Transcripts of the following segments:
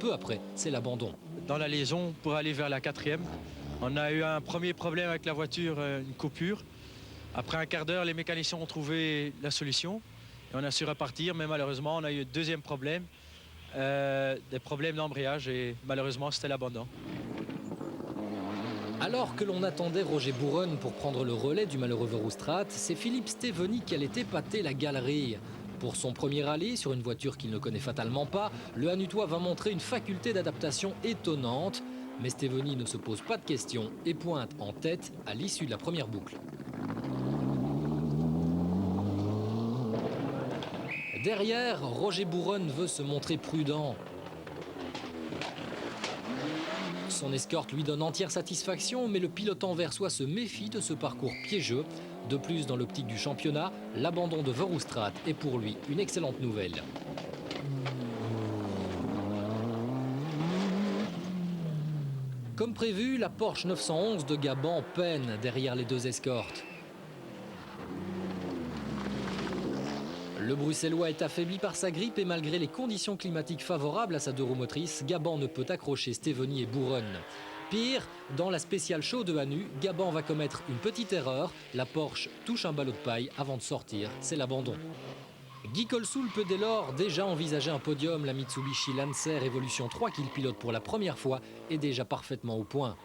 peu après, c'est l'abandon. Dans la liaison, pour aller vers la 4e, on a eu un premier problème avec la voiture, une coupure. Après un quart d'heure, les mécaniciens ont trouvé la solution et on a su repartir, mais malheureusement, on a eu un deuxième problème, des problèmes d'embrayage et malheureusement, c'était l'abandon. Alors que l'on attendait Roger Bourron pour prendre le relais du malheureux Verhofstadt, c'est Philippe Steveny qui allait épater la galerie. Pour son premier rallye, sur une voiture qu'il ne connaît fatalement pas, le Hanutois va montrer une faculté d'adaptation étonnante. Mais Steveny ne se pose pas de questions et pointe en tête à l'issue de la première boucle. Derrière, Roger Bourron veut se montrer prudent. Son escorte lui donne entière satisfaction, mais le pilote anversois se méfie de ce parcours piégeux. De plus, dans l'optique du championnat, l'abandon de Verhofstadt est pour lui une excellente nouvelle. Comme prévu, la Porsche 911 de Gabon peine derrière les deux escortes. Le Bruxellois est affaibli par sa grippe et malgré les conditions climatiques favorables à sa deux roues motrices, Gabon ne peut accrocher Steveny et Bourron. Pire, dans la spéciale show de Hanu, Gabon va commettre une petite erreur. La Porsche touche un ballot de paille avant de sortir, c'est l'abandon. Guy Colsoul peut dès lors déjà envisager un podium. La Mitsubishi Lancer Evolution 3 qu'il pilote pour la première fois est déjà parfaitement au point.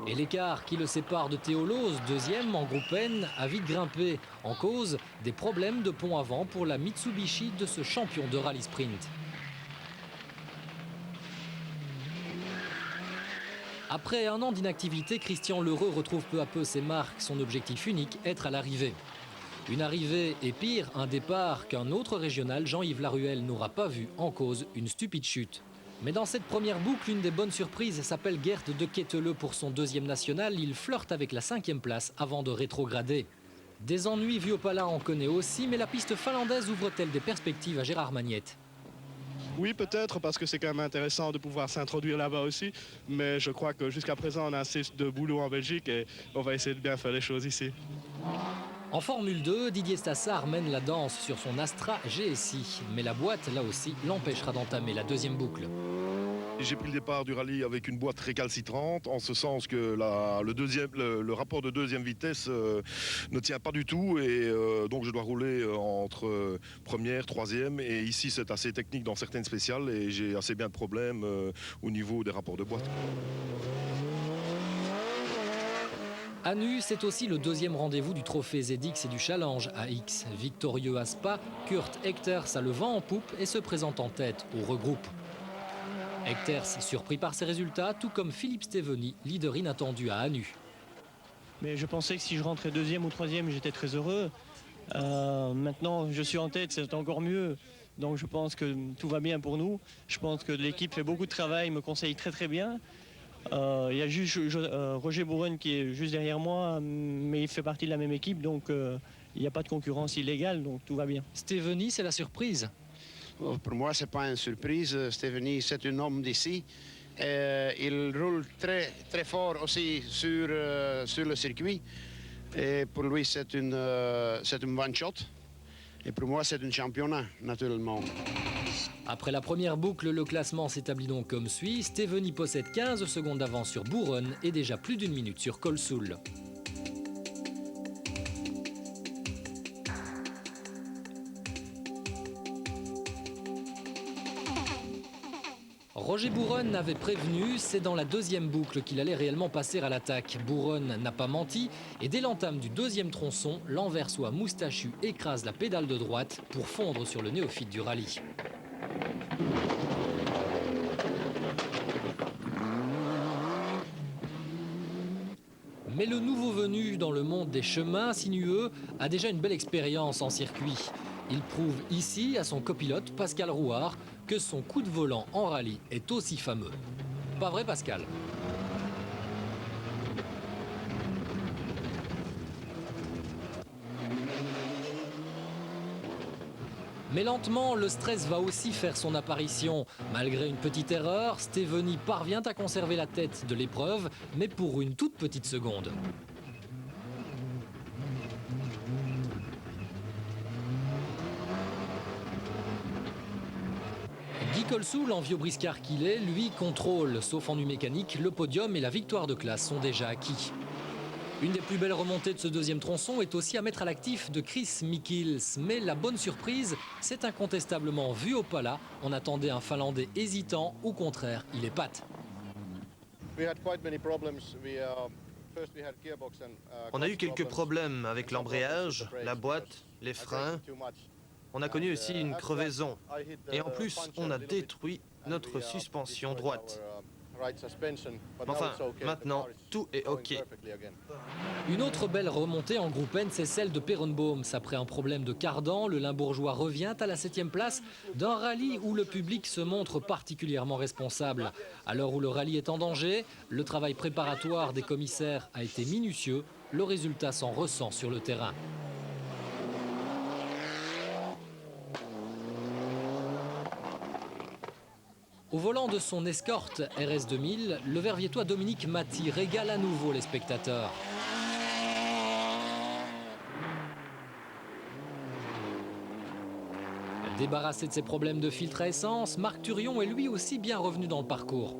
Et l'écart qui le sépare de Théo Loos, deuxième en groupe N, a vite grimpé. En cause, des problèmes de pont avant pour la Mitsubishi de ce champion de rallye sprint. Après un an d'inactivité, Christian Lheureux retrouve peu à peu ses marques. Son objectif unique, être à l'arrivée. Une arrivée et pire, un départ qu'un autre régional, Jean-Yves Laruelle, n'aura pas vu, en cause une stupide chute. Mais dans cette première boucle, une des bonnes surprises s'appelle Gert de Ketteleu pour son deuxième national. Il flirte avec la 5e place avant de rétrograder. Des ennuis, Viopala en connaît aussi, mais la piste finlandaise ouvre-t-elle des perspectives à Gérard Magnette? Oui, peut-être, parce que c'est quand même intéressant de pouvoir s'introduire là-bas aussi. Mais je crois que jusqu'à présent, on a assez de boulot en Belgique et on va essayer de bien faire les choses ici. En Formule 2, Didier Stassard mène la danse sur son Astra GSI. Mais la boîte, là aussi, l'empêchera d'entamer la deuxième boucle. J'ai pris le départ du rallye avec une boîte récalcitrante, en ce sens que le rapport de deuxième vitesse ne tient pas du tout et donc je dois rouler entre première, troisième et ici c'est assez technique dans certaines spéciales et j'ai assez bien de problèmes au niveau des rapports de boîte. Hanu, c'est aussi le deuxième rendez-vous du trophée ZX et du Challenge AX. Victorieux à Spa, Kurt Echters a le vent en poupe et se présente en tête au regroupe. Echters surpris par ses résultats, tout comme Philippe Steveny, leader inattendu à Hanu. Mais je pensais que si je rentrais deuxième ou troisième, j'étais très heureux. Maintenant, je suis en tête, c'est encore mieux. Donc je pense que tout va bien pour nous. Je pense que l'équipe fait beaucoup de travail, me conseille très très bien. Il y a juste Roger Bourron qui est juste derrière moi, mais il fait partie de la même équipe, donc il n'y a pas de concurrence illégale, donc tout va bien. Steveny, c'est la surprise. Pour moi, ce n'est pas une surprise. Steveny, c'est un homme d'ici. Il roule très, très fort aussi sur le circuit. Et pour lui, c'est une one-shot. Et pour moi, c'est un championnat, naturellement. Après la première boucle, le classement s'établit donc comme suit. Steveny possède 15 secondes d'avance sur Bourron et déjà plus d'une minute sur Colsoul. Roger Bourron avait prévenu, c'est dans la deuxième boucle qu'il allait réellement passer à l'attaque. Bourron n'a pas menti et dès l'entame du deuxième tronçon, l'Anversois moustachu écrase la pédale de droite pour fondre sur le néophyte du rallye. Mais le nouveau venu dans le monde des chemins sinueux a déjà une belle expérience en circuit. Il prouve ici à son copilote Pascal Rouard que son coup de volant en rallye est aussi fameux. Pas vrai Pascal? Mais lentement, le stress va aussi faire son apparition. Malgré une petite erreur, Steveny parvient à conserver la tête de l'épreuve, mais pour une toute petite seconde. Guy Colsoul, en vieux briscard qu'il est, lui contrôle, sauf ennui mécanique, le podium et la victoire de classe sont déjà acquis. Une des plus belles remontées de ce deuxième tronçon est aussi à mettre à l'actif de Chris Mikkels. Mais la bonne surprise, c'est incontestablement Vuopala. On attendait un Finlandais hésitant, au contraire, il épate. On a eu quelques problèmes avec l'embrayage, la boîte, les freins. On a connu aussi une crevaison. Et en plus, on a détruit notre suspension droite. Enfin, maintenant, tout est OK. Une autre belle remontée en groupe N, c'est celle de Perenboom. Après un problème de cardan, le Limbourgeois revient à la 7e place d'un rallye où le public se montre particulièrement responsable. À l'heure où le rallye est en danger, le travail préparatoire des commissaires a été minutieux. Le résultat s'en ressent sur le terrain. Au volant de son escorte RS 2000, le Verviétois Dominique Mathy régale à nouveau les spectateurs. Débarrassé de ses problèmes de filtre à essence, Marc Turion est lui aussi bien revenu dans le parcours.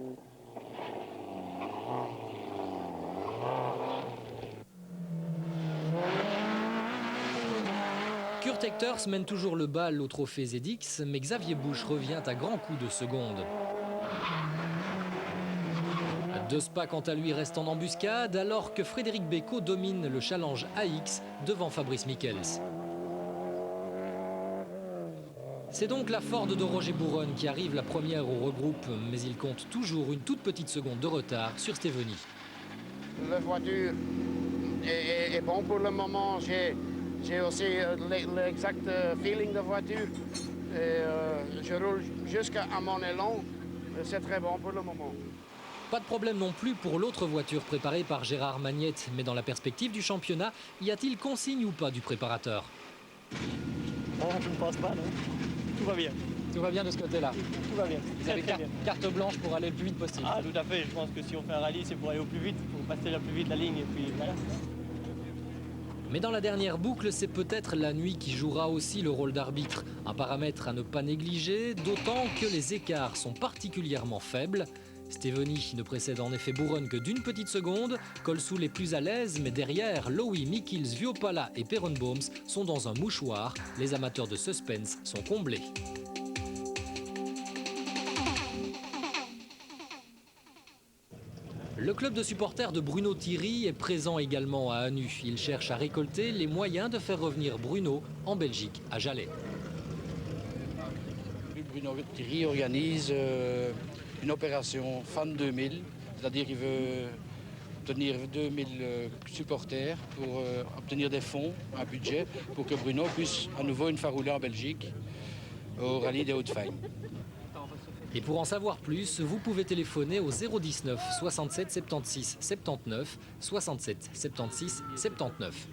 Kurt Hectors mène toujours le bal au trophée ZX, mais Xavier Busch revient à grands coups de seconde. De Spa, quant à lui, reste en embuscade, alors que Frédéric Bécaud domine le challenge AX devant Fabrice Mikkels. C'est donc la Ford de Roger Bourronne qui arrive la première au regroupe, mais il compte toujours une toute petite seconde de retard sur Steveny. La voiture est bon pour le moment. J'ai aussi l'exact feeling de voiture. Je roule jusqu'à mon élan. C'est très bon pour le moment. Pas de problème non plus pour l'autre voiture préparée par Gérard Magnette. Mais dans la perspective du championnat, y a-t-il consigne ou pas du préparateur? Non, je ne pense pas, non. Tout va bien. Tout va bien de ce côté-là. Tout va bien. Vous avez carte blanche pour aller le plus vite possible. Ah, tout à fait. Je pense que si on fait un rallye, c'est pour aller au plus vite, pour passer le plus vite la ligne. Et puis voilà. Mais dans la dernière boucle, c'est peut-être la nuit qui jouera aussi le rôle d'arbitre. Un paramètre à ne pas négliger, d'autant que les écarts sont particulièrement faibles. Steveny ne précède en effet Bourronne que d'une petite seconde. Colsoul est plus à l'aise, mais derrière, Lowy, Mikkels, Vuopala et Perenboom sont dans un mouchoir. Les amateurs de suspense sont comblés. Le club de supporters de Bruno Thierry est présent également à Anu. Il cherche à récolter les moyens de faire revenir Bruno en Belgique, à Jalais. Bruno Thierry organise une opération Fan 2000, c'est-à-dire qu'il veut obtenir 2000 supporters pour obtenir des fonds, un budget, pour que Bruno puisse à nouveau une fois rouler en Belgique au rallye des Hauts-de-Fagne. Et pour en savoir plus, vous pouvez téléphoner au 019 67 76 79 67 76 79.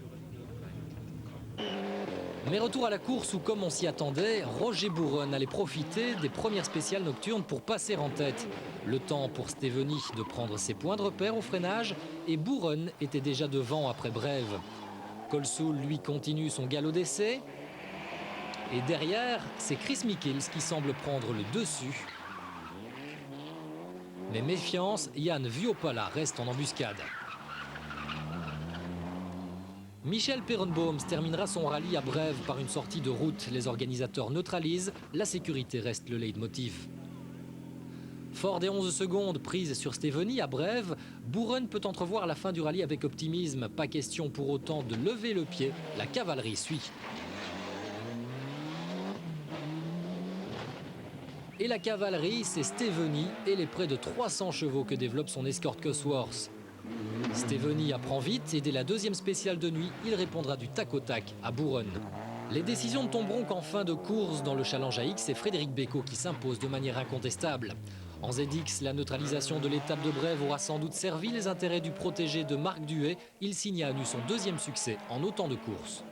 Mais retour à la course où, comme on s'y attendait, Roger Bourronne allait profiter des premières spéciales nocturnes pour passer en tête. Le temps pour Steveny de prendre ses points de repère au freinage et Bourronne était déjà devant après Brève. Colsoul, lui, continue son galop d'essai. Et derrière, c'est Chris Mikkels qui semble prendre le dessus. Mais méfiance, Jan Vuopala reste en embuscade. Michel Perenboom terminera son rallye à Brève par une sortie de route. Les organisateurs neutralisent, la sécurité reste le leitmotiv. Fort des 11 secondes prises sur Steveny à Brève, Bourronne peut entrevoir la fin du rallye avec optimisme. Pas question pour autant de lever le pied, la cavalerie suit. Et la cavalerie, c'est Steveny et les près de 300 chevaux que développe son escorte Cosworth. Steveny apprend vite et dès la deuxième spéciale de nuit, il répondra du tac au tac à Bourronne. Les décisions ne tomberont qu'en fin de course dans le challenge AX, c'est Frédéric Bécaud qui s'impose de manière incontestable. En ZX, la neutralisation de l'étape de Brève aura sans doute servi les intérêts du protégé de Marc Duhay. Il signe à Anu son deuxième succès en autant de courses.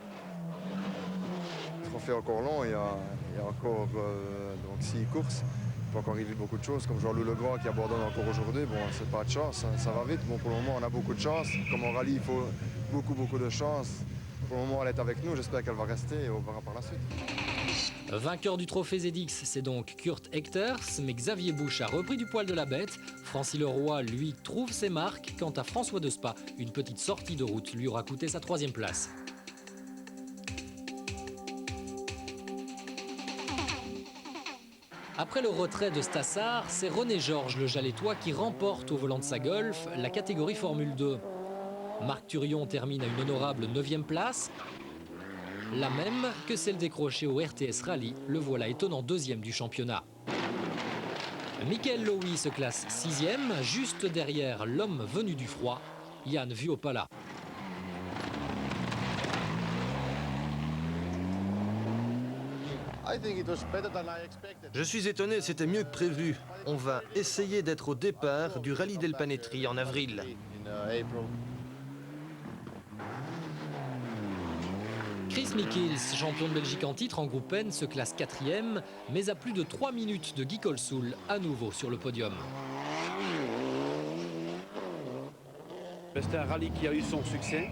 Le trophée est encore long, il y a encore donc 6 courses. Il peut encore arriver beaucoup de choses, comme Jean-Loup Legrand qui abandonne encore aujourd'hui. Bon, c'est pas de chance, hein, ça va vite. Bon, pour le moment, on a beaucoup de chance. Comme en rallye, il faut beaucoup de chance. Pour le moment, elle est avec nous. J'espère qu'elle va rester et on verra par la suite. Vainqueur du trophée ZX, c'est donc Kurt Echters, mais Xavier Busch a repris du poil de la bête. Francis Leroy, lui, trouve ses marques. Quant à François de Spa, une petite sortie de route lui aura coûté sa 3e place. Après le retrait de Stassard, c'est René Georges, le Jalettois, qui remporte au volant de sa Golf la catégorie Formule 2. Marc Turion termine à une honorable 9e place, la même que celle décrochée au RTS Rally, le voilà étonnant 2e du championnat. Michael Lowy se classe 6e, juste derrière l'homme venu du froid, Yann Vuopala. Je suis étonné, c'était mieux que prévu. On va essayer d'être au départ du Rallye del Panetri en avril. Chris Mickels, champion de Belgique en titre en groupe N, se classe 4e, mais à plus de 3 minutes de Guy Colsoul, à nouveau sur le podium. C'est un rallye qui a eu son succès.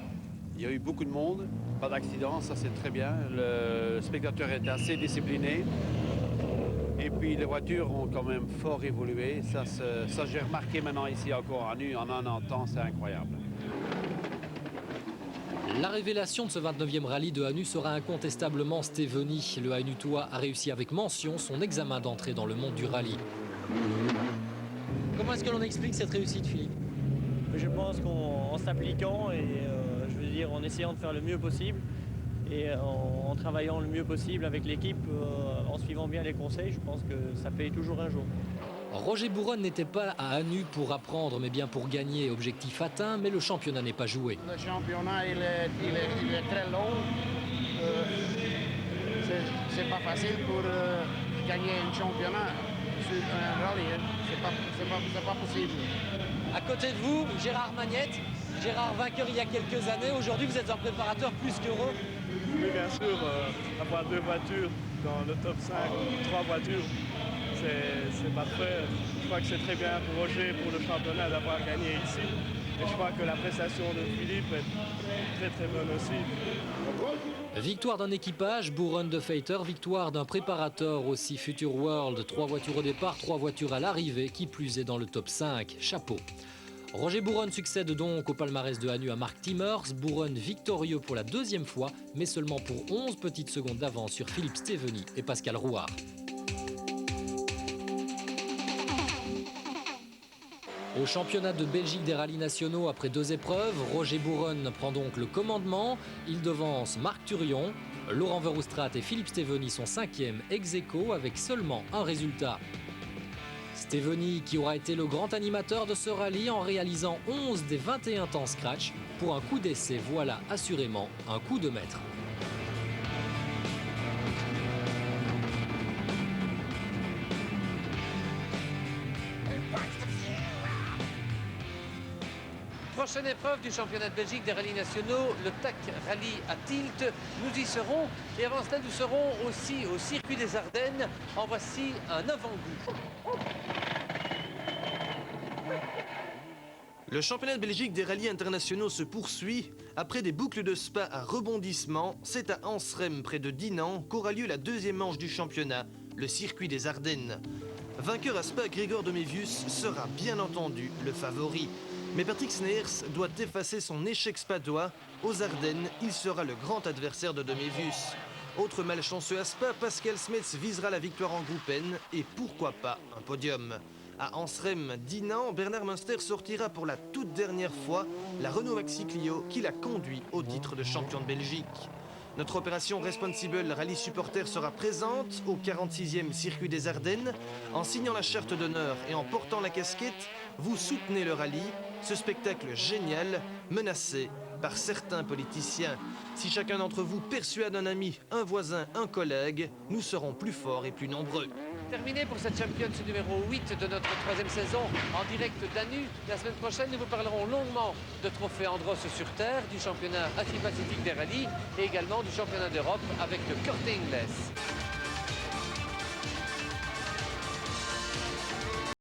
Il y a eu beaucoup de monde, pas d'accident, ça c'est très bien. Le spectateur est assez discipliné. Et puis les voitures ont quand même fort évolué. Ça j'ai remarqué maintenant ici encore à Nu, en un an de temps, c'est incroyable. La révélation de ce 29e rallye de Hanu sera incontestablement Steveny. Le Hanutois a réussi avec mention son examen d'entrée dans le monde du rallye. Comment est-ce que l'on explique cette réussite, Philippe? Je pense qu'en s'appliquant et je veux dire en essayant de faire le mieux possible et en travaillant le mieux possible avec l'équipe, en suivant bien les conseils, je pense que ça paye toujours un jour. Roger Bouronne n'était pas à Hanu pour apprendre, mais bien pour gagner. Objectif atteint, mais le championnat n'est pas joué. Le championnat, il est très long. C'est pas facile pour gagner un championnat sur un rallye. C'est pas possible. À côté de vous, Gérard Magnette. Gérard, vainqueur il y a quelques années. Aujourd'hui, vous êtes un préparateur plus qu'heureux. Oui, bien sûr. Avoir 2 voitures dans le top 5, 3 voitures, c'est parfait. Je crois que c'est très bien pour Roger, pour le championnat, d'avoir gagné ici. Et je crois que la prestation de Philippe est très bonne aussi. Victoire d'un équipage, Bouronne de Feiter, victoire d'un préparateur aussi, Future World. 3 voitures au départ, 3 voitures à l'arrivée, qui plus est dans le top 5. Chapeau. Roger Bouronne succède donc au palmarès de Hanu à Mark Timmers. Bouronne victorieux pour la 2e fois, mais seulement pour 11 petites secondes d'avance sur Philippe Steveny et Pascal Rouard. Au championnat de Belgique des rallyes nationaux, après 2 épreuves, Roger Bouronne prend donc le commandement. Il devance Marc Turion. Laurent Verhoestrat et Philippe Steveny sont 5e ex aequo avec seulement un résultat. Steveny qui aura été le grand animateur de ce rallye en réalisant 11 des 21 temps scratch. Pour un coup d'essai, voilà assurément un coup de maître. Prochaine épreuve du championnat de Belgique des rallyes nationaux, le TAC Rallye à Tielt. Nous y serons et avant cela nous serons aussi au circuit des Ardennes. En voici un avant-goût. Le championnat de Belgique des rallyes internationaux se poursuit. Après des boucles de Spa à rebondissement, c'est à Ansrem, près de Dinan, qu'aura lieu la 2e manche du championnat, le circuit des Ardennes. Vainqueur à Spa, Grégor Domévius sera bien entendu le favori. Mais Patrick Sneers doit effacer son échec spadois. Aux Ardennes, il sera le grand adversaire de Domévius. Autre malchanceux à Spa, Pascal Smets visera la victoire en groupe N et pourquoi pas un podium. À Ansrem, Dinan, Bernard Munster sortira pour la toute dernière fois la Renault Maxi Clio qui l'a conduit au titre de champion de Belgique. Notre opération Responsible Rallye Supporter sera présente au 46e circuit des Ardennes. En signant la charte d'honneur et en portant la casquette, vous soutenez le rallye, ce spectacle génial, menacé par certains politiciens. Si chacun d'entre vous persuade un ami, un voisin, un collègue, nous serons plus forts et plus nombreux. Terminé pour cette Champions numéro 8 de notre 3e saison en direct d'Hanu. La semaine prochaine, nous vous parlerons longuement de trophée Andros sur terre, du championnat Asie-Pacifique des rallyes et également du championnat d'Europe avec le Corte Inglés.